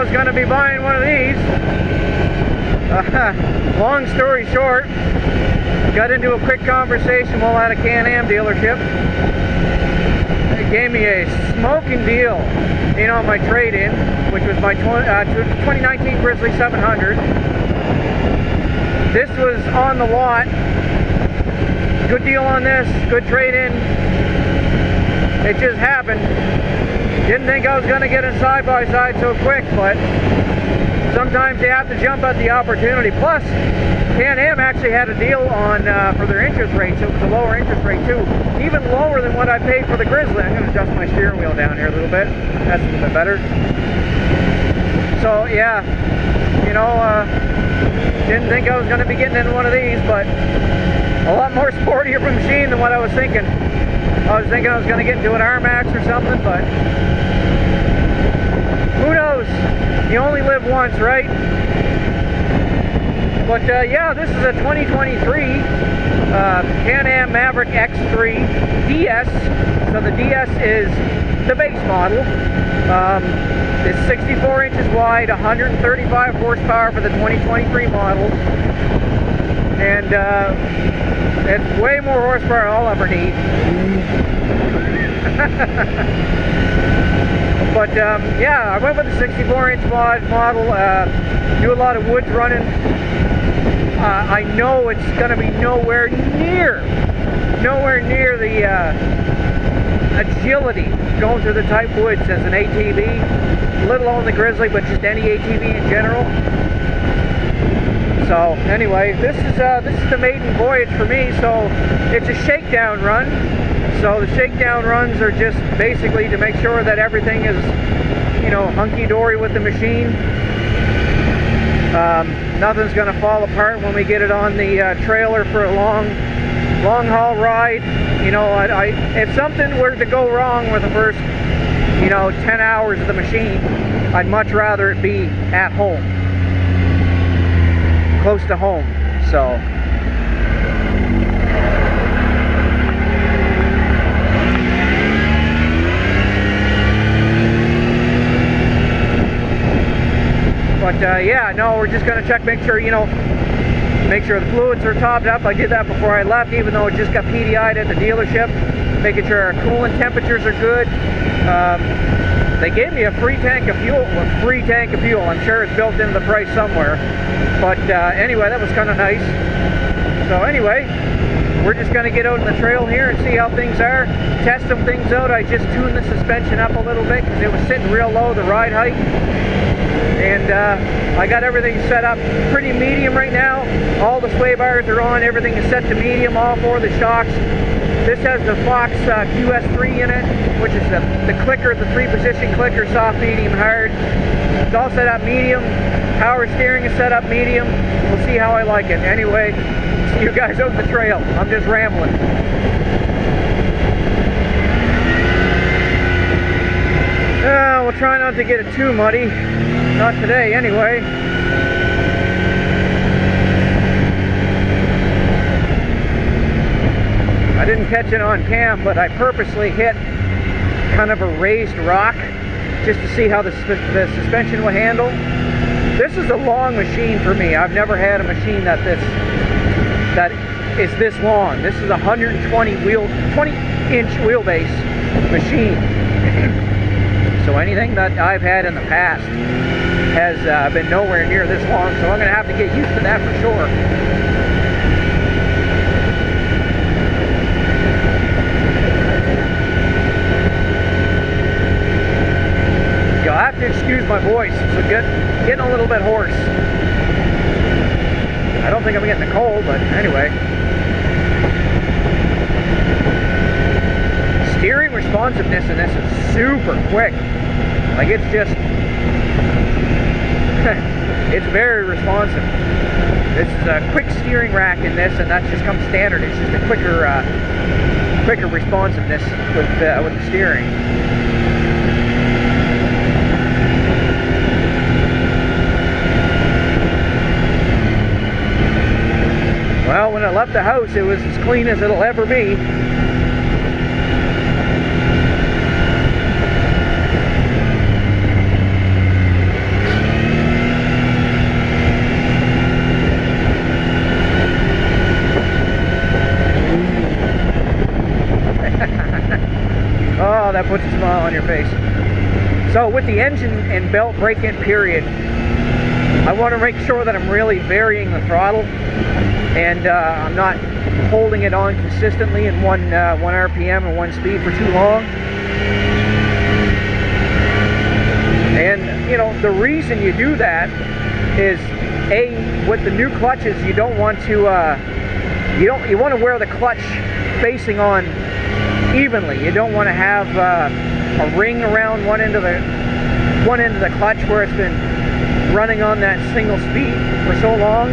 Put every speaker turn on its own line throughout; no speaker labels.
was going to be buying one of these. Long story short, got into a quick conversation while at a Can-Am dealership. They gave me a smoking deal, you know, on my trade-in, which was my 2019 Grizzly 700. This was on the lot. Good deal on this, good trade-in. It just happened. Didn't think I was going to get a side-by-side so quick, but sometimes you have to jump at the opportunity. Plus, Can-Am actually had a deal on for their interest rate, so it was a lower interest rate too. Even lower than what I paid for the Grizzly. I'm going to adjust my steering wheel down here a little bit. That's a little bit better. So yeah, you know, didn't think I was going to be getting in one of these, but a lot more sportier machine than what I was thinking. I was thinking I was going to get into an R-Max or something, but who knows? You only live once, right? But yeah, this is a 2023 Can-Am Maverick X3 DS. So the DS is the base model. It's 64 inches wide, 135 horsepower for the 2023 model. And it's way more horsepower I'll ever need. But yeah, I went with the 64-inch model. Do a lot of woods running. I know it's going to be nowhere near the agility going through the tight woods as an ATV. Let alone the Grizzly, but just any ATV in general. So anyway, this is the maiden voyage for me. So it's a shakedown run. So the shakedown runs are just basically to make sure that everything is, you know, hunky-dory with the machine. Nothing's going to fall apart when we get it on the trailer for a long haul ride. You know, if something were to go wrong with the first, you know, 10 hours of the machine, I'd much rather it be at home, close to home. So but yeah, no, we're just going to check, make sure, you know, make sure the fluids are topped up. I did that before I left, even though it just got PDI'd at the dealership. Making sure our coolant temperatures are good. They gave me a free tank of fuel. I'm sure it's built into the price somewhere. But anyway, that was kind of nice. So anyway, we're just going to get out on the trail here and see how things are. Test some things out. I just tuned the suspension up a little bit because it was sitting real low, the ride height. And I got everything set up pretty medium right now. All the sway bars are on. Everything is set to medium. All four of the shocks. This has the Fox QS3 in it, which is the clicker, the 3-position clicker, soft, medium, hard. It's all set up medium. Power steering is set up medium. We'll see how I like it. Anyway, see you guys out the trail. I'm just rambling. We'll try not to get it too muddy. Not today, anyway. I didn't catch it on cam, but I purposely hit kind of a raised rock just to see how the suspension will handle. This is a long machine for me. I've never had a machine that is this long. This is a 20-inch wheelbase machine. So anything that I've had in the past has been nowhere near this long, so I'm going to have to get used to that for sure. You'll have to excuse my voice, so getting a little bit hoarse. I don't think I'm getting the cold, but anyway. Steering responsiveness in this is super quick. Like, it's just it's very responsive. This is a quick steering rack in this, and that just comes standard. It's just a quicker responsiveness with the steering. Well, when I left the house, it was as clean as it'll ever be. Oh, that puts a smile on your face. So with the engine and belt break-in period, I want to make sure that I'm really varying the throttle, and I'm not holding it on consistently in one RPM and one speed for too long. And you know, the reason you do that is, A, with the new clutches, you don't want to you want to wear the clutch facing on evenly. You don't want to have a ring around one end of the clutch where it's been running on that single speed for so long.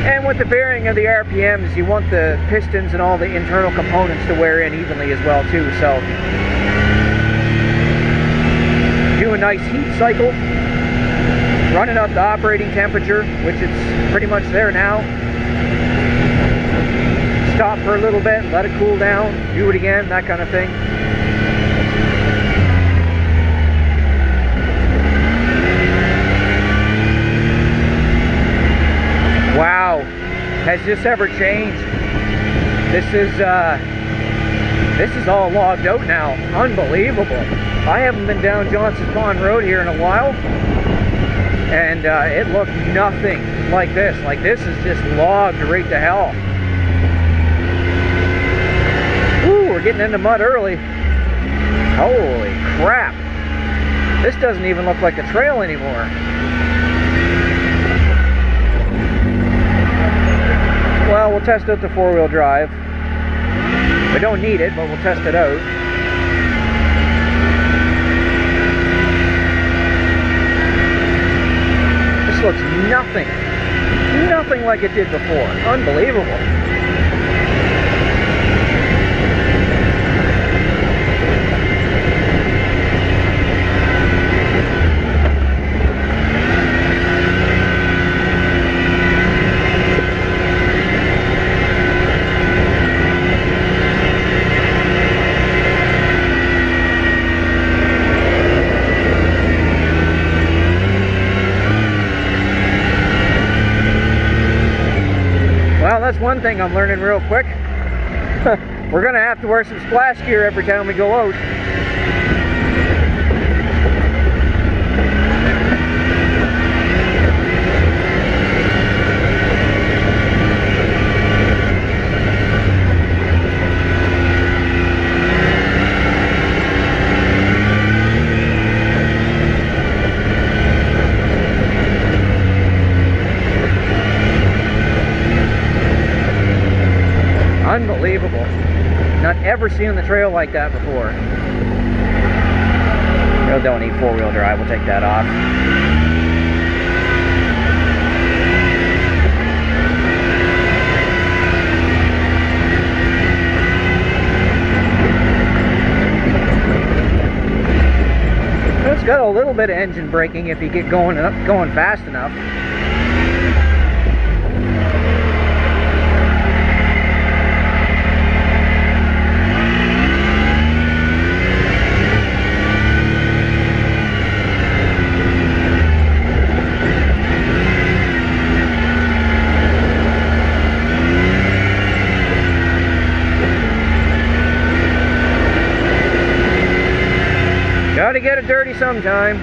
And with the varying of the RPMs, you want the pistons and all the internal components to wear in evenly as well too. So do a nice heat cycle, running up the operating temperature, which it's pretty much there now. Stop for a little bit, let it cool down, do it again, that kind of thing. Wow, has this ever changed? This is all logged out now. Unbelievable. I haven't been down Johnson's Pond Road here in a while, and it looked nothing like this. Like, this is just logged right to hell. Ooh, we're getting into mud early. Holy crap. This doesn't even look like a trail anymore. Well, we'll test out the four-wheel drive. We don't need it, but we'll test it out. This looks nothing like it did before. Unbelievable. That's one thing I'm learning real quick. We're gonna have to wear some splash gear every time we go out. Unbelievable. Not ever seen the trail like that before. We don't need four-wheel drive, we'll take that off. It's got a little bit of engine braking if you get going fast enough. Gotta get it dirty sometime.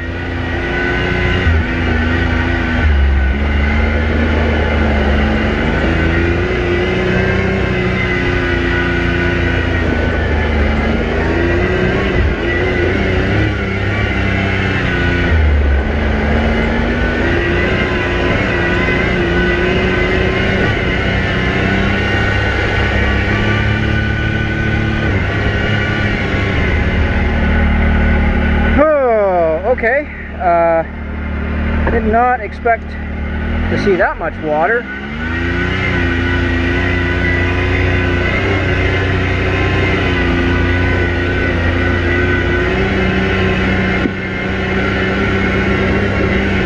Okay, I did not expect to see that much water.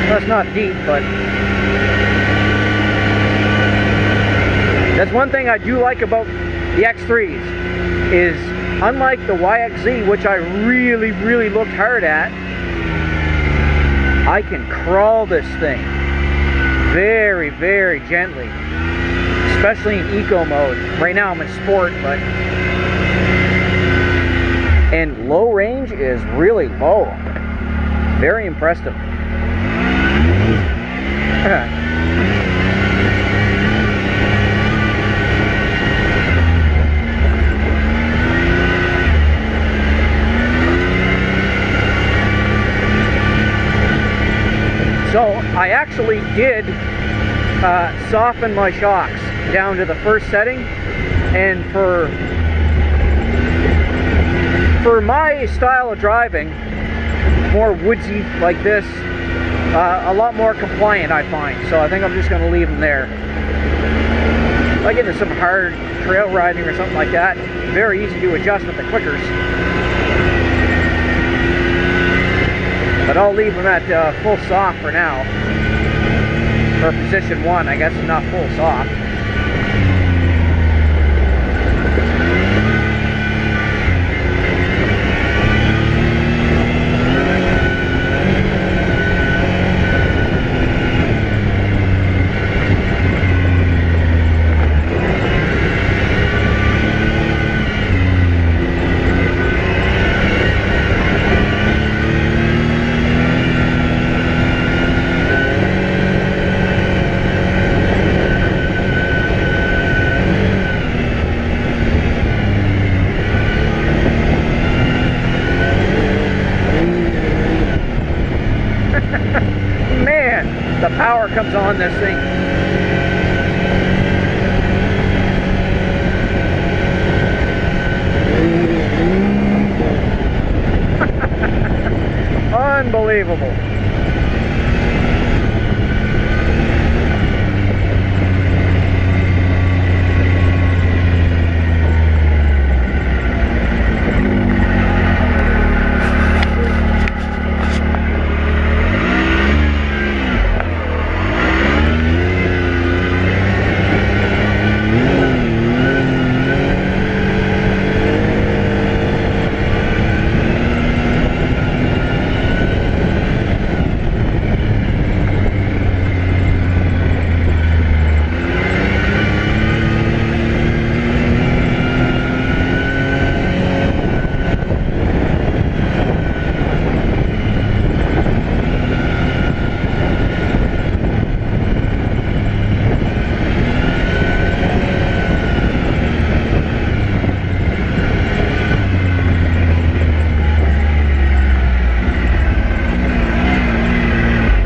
Well, it's not deep, but that's one thing I do like about the X3s, is unlike the YXZ, which I really looked hard at, I can crawl this thing very gently, especially in eco mode. Right now I'm in sport, but And low range is really low. Very impressive. So I actually did soften my shocks down to the first setting, and for my style of driving, more woodsy like this, a lot more compliant I find. So I think I'm just going to leave them there. If I get into some hard trail riding or something like that, very easy to adjust with the clickers. But I'll leave them at full soft for now. For position 1, I guess it's not full soft. The power comes on this thing. Unbelievable.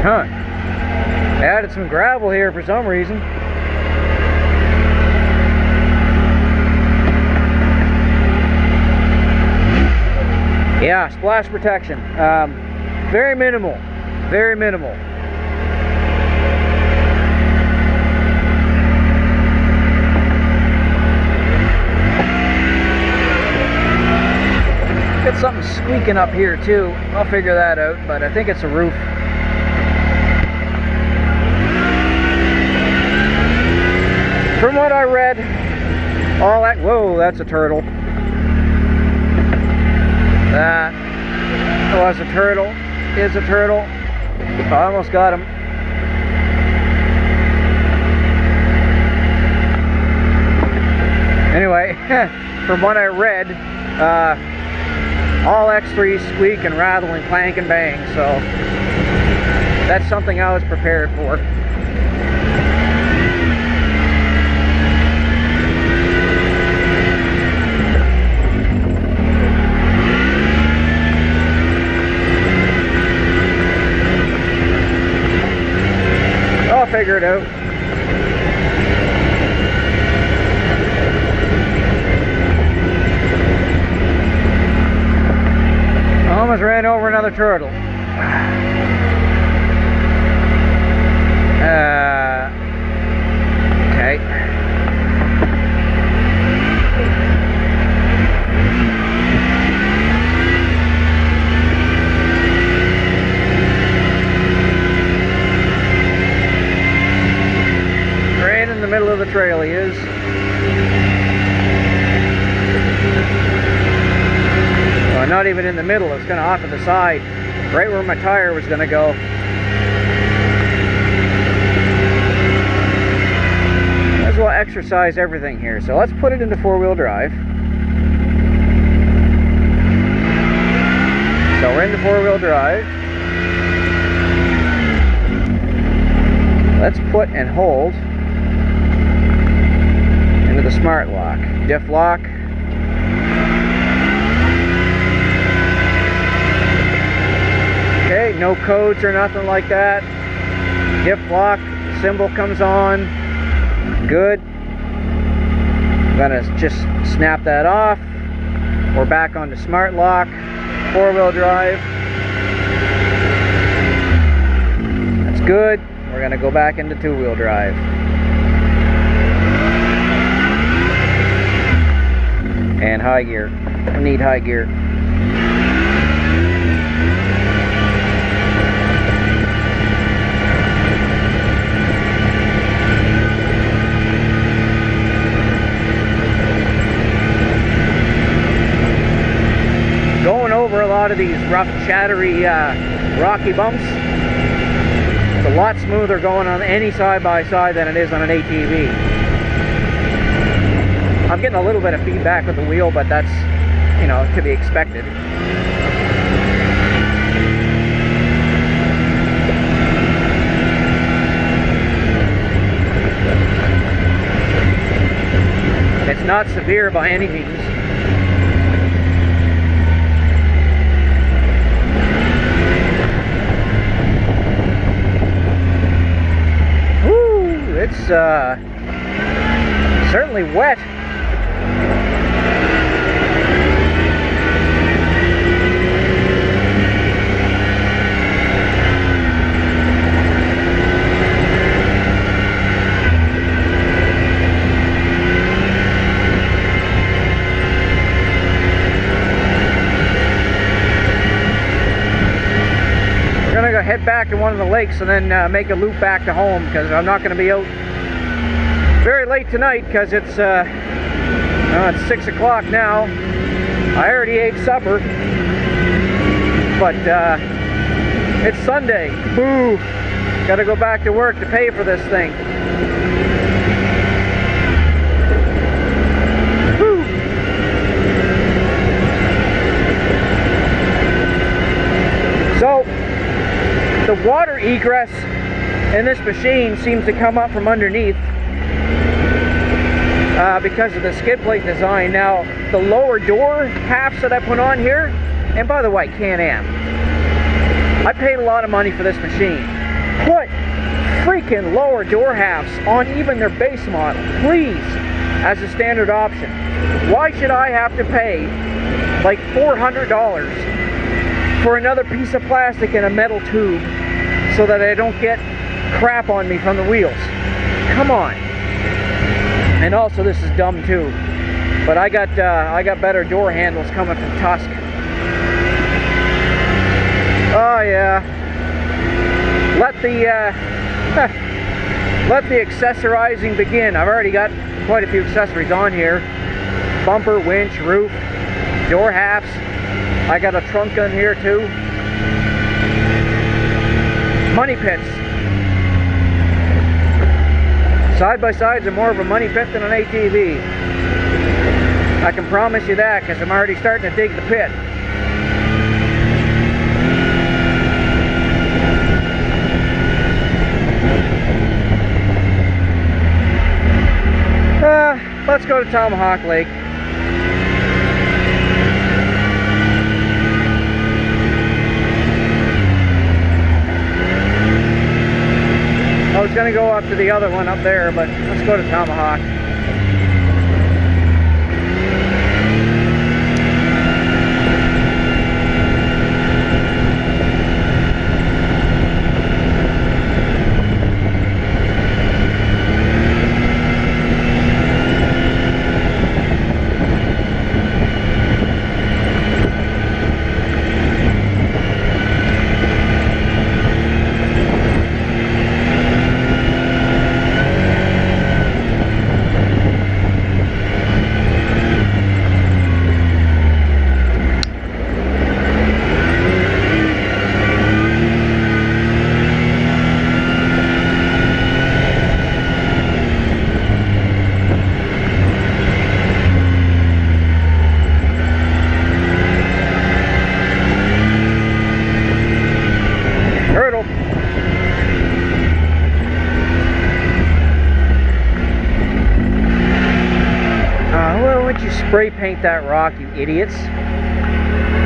Huh. Added some gravel here for some reason. Yeah, splash protection. Very minimal. Very minimal. Got something squeaking up here too. I'll figure that out, but I think it's a roof. From what I read, all that, whoa, that's a turtle. That was a turtle, is a turtle. I almost got him. Anyway, from what I read, all X3s squeak and rattle and clank and bang, so that's something I was prepared for. I'll figure it out. I almost ran over another turtle. Okay. Right in the middle of the trail he is. Well, not even in the middle, it's kind of off to the side, right where my tire was going to go. Might as well exercise everything here, so let's put it into four-wheel drive. into four-wheel drive. Let's put and hold into the smart lock. Diff lock. Okay, no codes or nothing like that. Diff lock symbol comes on. Good. I'm gonna just snap that off. We're back onto smart lock, four-wheel drive. That's good. We're gonna go back into two-wheel drive. And high gear. I need high gear. Going over a lot of these rough, chattery, rocky bumps. It's a lot smoother going on any side-by-side than it is on an ATV. I'm getting a little bit of feedback with the wheel, but that's, you know, to be expected. It's not severe by any means. It's certainly wet. We're gonna go head back to one of the lakes and then make a loop back to home, because I'm not going to be out very late tonight, because it's 6 o'clock now. I already ate supper, but it's Sunday. Boo! Gotta go back to work to pay for this thing. Woo! So the water egress in this machine seems to come up from underneath. Because of the skid plate design. Now, the lower door halves that I put on here, and by the way, Can-Am, I paid a lot of money for this machine. Put freaking lower door halves on even their base model, please, as a standard option. Why should I have to pay like $400 for another piece of plastic in a metal tube so that I don't get crap on me from the wheels? Come on. And also, this is dumb too, but I got better door handles coming from Tusk. Oh yeah, let the accessorizing begin. I've already got quite a few accessories on here: bumper, winch, roof, door halves. I got a trunk on here too. Money pits. Side-by-sides are more of a money pit than an ATV. I can promise you that, because I'm already starting to dig the pit. Let's go to Tomahawk Lake. I was going to go up to the other one up there, but let's go to Tomahawk. spray paint that rock, you idiots.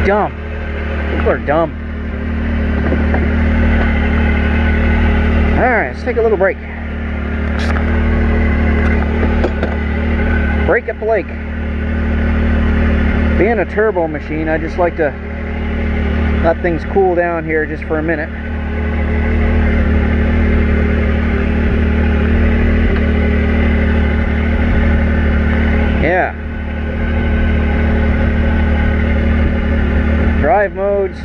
Dumb. People are dumb. Alright, let's take a little break. Break up the lake. Being a turbo machine, I just like to let things cool down here just for a minute. Yeah. Drive modes.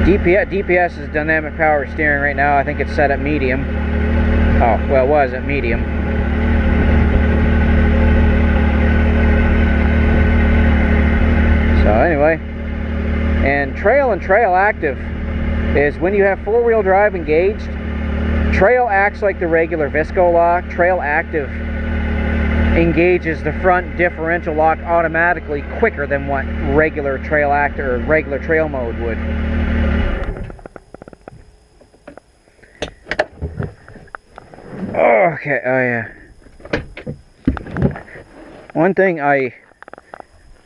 DPS is dynamic power steering right now. I think it's set at medium. Oh, well, it was at medium. So anyway, and trail active is when you have four-wheel drive engaged. Trail acts like the regular Visco lock. Trail active engages the front differential lock automatically quicker than what regular trail act or regular trail mode would. Okay, one thing I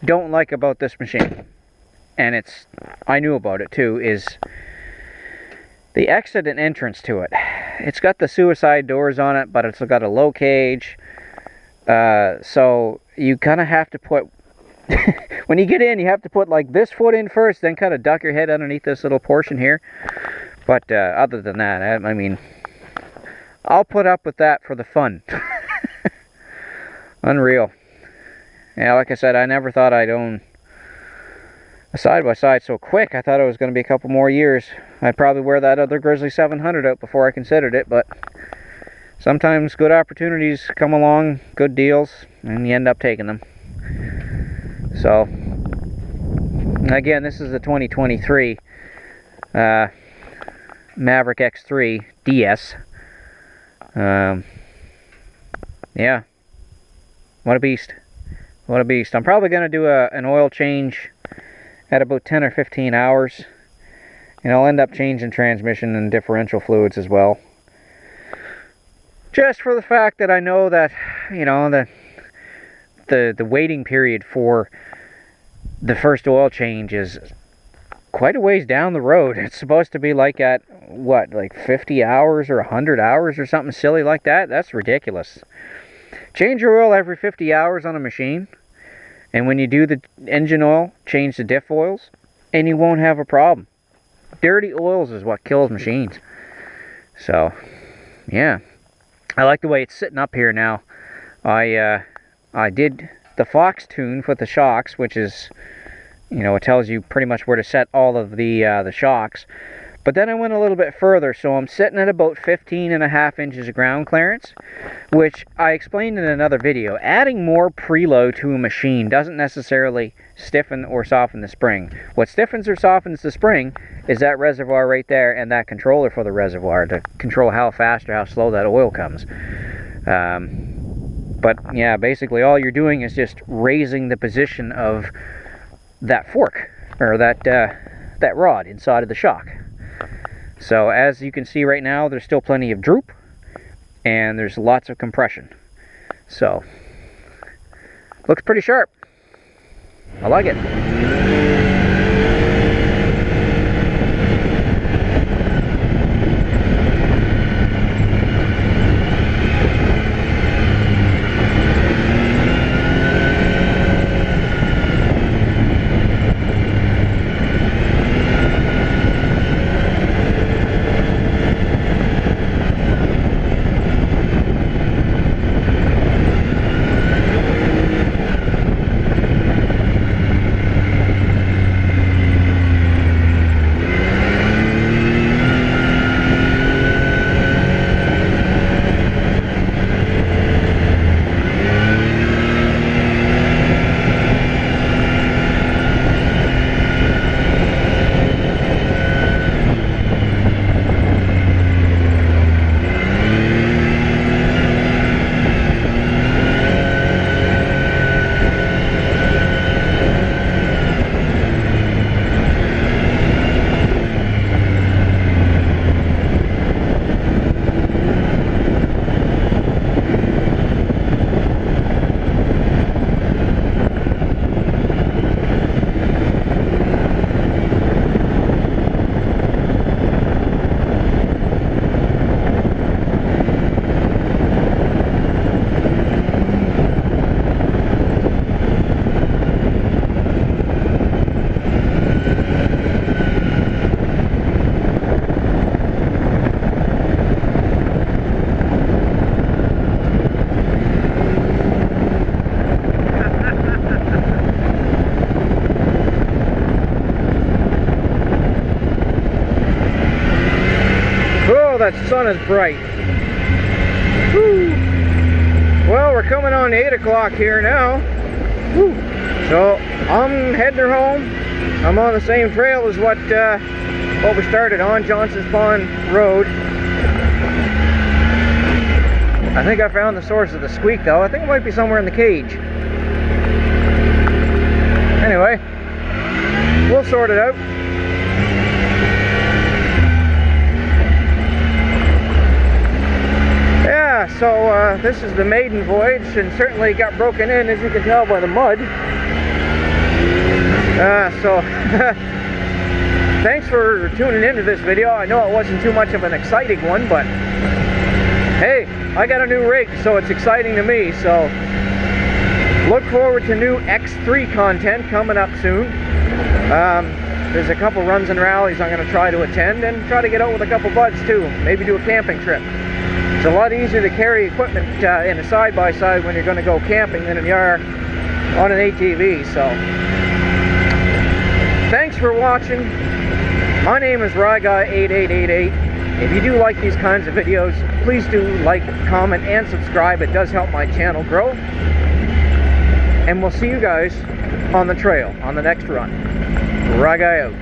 don't like about this machine, and I knew about it too, is the exit and entrance to it. It's got the suicide doors on it, but it's got a low cage. So you kind of have to put, when you get in, you have to put like this foot in first, then kind of duck your head underneath this little portion here. But other than that, I mean, I'll put up with that for the fun. Unreal. Yeah, like I said, I never thought I'd own a side-by-side so quick. I thought it was going to be a couple more years. I'd probably wear that other Grizzly 700 out before I considered it, but sometimes good opportunities come along, good deals, and you end up taking them. So, again, this is the 2023 Maverick X3 DS. Yeah, what a beast. What a beast. I'm probably going to do an oil change at about 10 or 15 hours. And I'll end up changing transmission and differential fluids as well. Just for the fact that I know that, you know, the waiting period for the first oil change is quite a ways down the road. It's supposed to be like at, what, like 50 hours or 100 hours or something silly like that? That's ridiculous. Change your oil every 50 hours on a machine, and when you do the engine oil, change the diff oils, and you won't have a problem. Dirty oils is what kills machines. So, yeah. I like the way it's sitting up here now. I did the Fox tune for the shocks, which is, you know, it tells you pretty much where to set all of the shocks. But then I went a little bit further, so I'm sitting at about 15.5 inches of ground clearance, which I explained in another video. Adding more preload to a machine doesn't necessarily stiffen or soften the spring. What stiffens or softens the spring is that reservoir right there and that controller for the reservoir to control how fast or how slow that oil comes. But yeah, basically all you're doing is just raising the position of that fork, or that rod inside of the shock. So as you can see right now, there's still plenty of droop, and there's lots of compression. So, looks pretty sharp. I like it. that sun is bright. Woo. Well, we're coming on 8 o'clock here now. Woo. So I'm heading her home. I'm on the same trail as what we started on, Johnson's Pond Road. I think I found the source of the squeak though. I think it might be somewhere in the cage. Anyway, we'll sort it out. Yeah, so this is the maiden voyage, and certainly got broken in, as you can tell by the mud. So thanks for tuning into this video. I know it wasn't too much of an exciting one, but hey, I got a new rig, so it's exciting to me. So look forward to new X3 content coming up soon. There's a couple runs and rallies I'm going to try to attend, and try to get out with a couple buds too. Maybe do a camping trip. It's a lot easier to carry equipment in a side-by-side when you're going to go camping than you are on an ATV. So thanks for watching. My name is RyGuy8888. If you do like these kinds of videos, please do like, comment, and subscribe. It does help my channel grow. And we'll see you guys on the trail on the next run. RyGuy out.